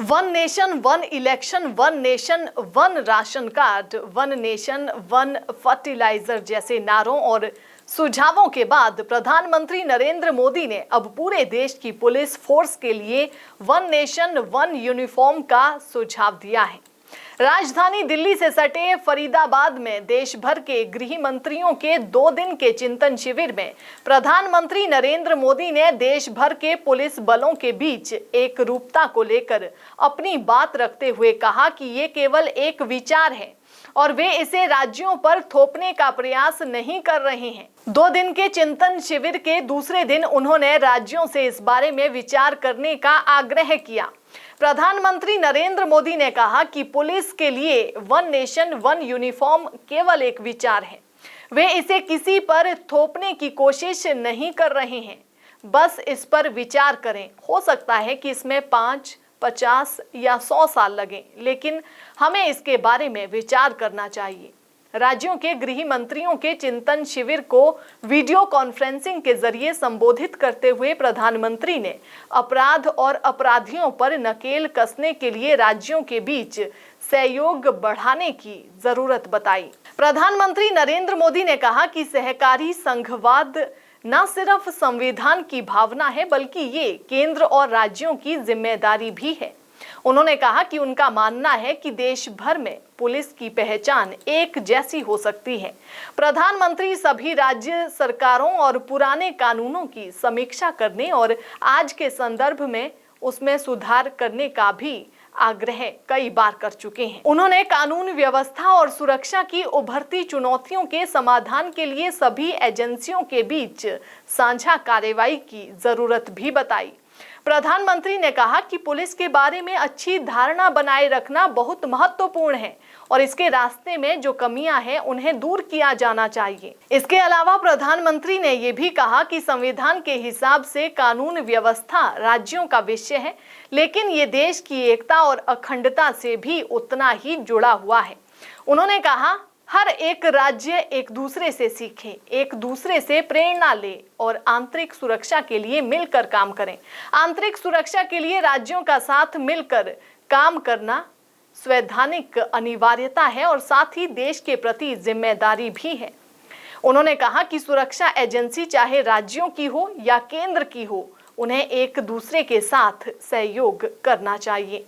One nation one election, one nation one ration card, one nation one fertiliser जैसे नारों और सुझावों के बाद प्रधानमंत्री नरेंद्र मोदी ने अब पूरे देश की पुलिस फोर्स के लिए वन नेशन वन यूनिफॉर्म का सुझाव दिया है। राजधानी दिल्ली से सटे फरीदाबाद में देश भर के गृह मंत्रियों के 2 दिन के चिंतन शिविर में प्रधानमंत्री नरेंद्र मोदी ने देश भर के पुलिस बलों के बीच एकरूपता को लेकर अपनी बात रखते हुए कहा कि ये केवल एक विचार है और वे इसे राज्यों पर थोपने का प्रयास नहीं कर रहे हैं। 2 दिन के चिंतन शिविर के दूसरे दिन उन्होंने राज्यों से इस बारे में विचार करने का आग्रह किया। प्रधानमंत्री नरेंद्र मोदी ने कहा कि पुलिस के लिए वन नेशन वन यूनिफॉर्म केवल एक विचार है, वे इसे किसी पर थोपने की कोशिश नहीं कर रहे हैं, बस इस पर विचार करें। हो सकता है कि इसमें 5, 50 या 100 साल लगें, लेकिन हमें इसके बारे में विचार करना चाहिए। राज्यों के गृह मंत्रियों के चिंतन शिविर को वीडियो कॉन्फ्रेंसिंग के जरिए संबोधित करते हुए प्रधानमंत्री ने अपराध और अपराधियों पर नकेल कसने के लिए राज्यों के बीच सहयोग बढ़ाने की जरूरत बताई। प्रधानमंत्री नरेंद्र मोदी ने कहा कि सहकारी संघवाद न सिर्फ संविधान की भावना है, बल्कि ये केंद्र और राज्यों की जिम्मेदारी भी है। उन्होंने कहा कि उनका मानना है कि देश भर में पुलिस की पहचान एक जैसी हो सकती है। प्रधानमंत्री सभी राज्य सरकारों और पुराने कानूनों की समीक्षा करने और आज के संदर्भ में उसमें सुधार करने का भी आग्रह कई बार कर चुके हैं। उन्होंने कानून व्यवस्था और सुरक्षा की उभरती चुनौतियों के समाधान के लिए सभी एजेंसियों के बीच साझा कार्रवाई की जरूरत भी बताई। प्रधानमंत्री ने कहा कि पुलिस के बारे में अच्छी धारणा बनाए रखना बहुत महत्वपूर्ण है और इसके रास्ते में जो कमियां हैं उन्हें दूर किया जाना चाहिए। इसके अलावा प्रधानमंत्री ने यह भी कहा कि संविधान के हिसाब से कानून व्यवस्था राज्यों का विषय है, लेकिन ये देश की एकता और अखंडता से भी उतना ही जुड़ा हुआ है। उन्होंने कहा, हर एक राज्य एक दूसरे से सीखे, एक दूसरे से प्रेरणा ले और आंतरिक सुरक्षा के लिए मिलकर काम करें। आंतरिक सुरक्षा के लिए राज्यों का साथ मिलकर काम करना संवैधानिक अनिवार्यता है और साथ ही देश के प्रति जिम्मेदारी भी है। उन्होंने कहा कि सुरक्षा एजेंसी चाहे राज्यों की हो या केंद्र की हो, उन्हें एक दूसरे के साथ सहयोग करना चाहिए।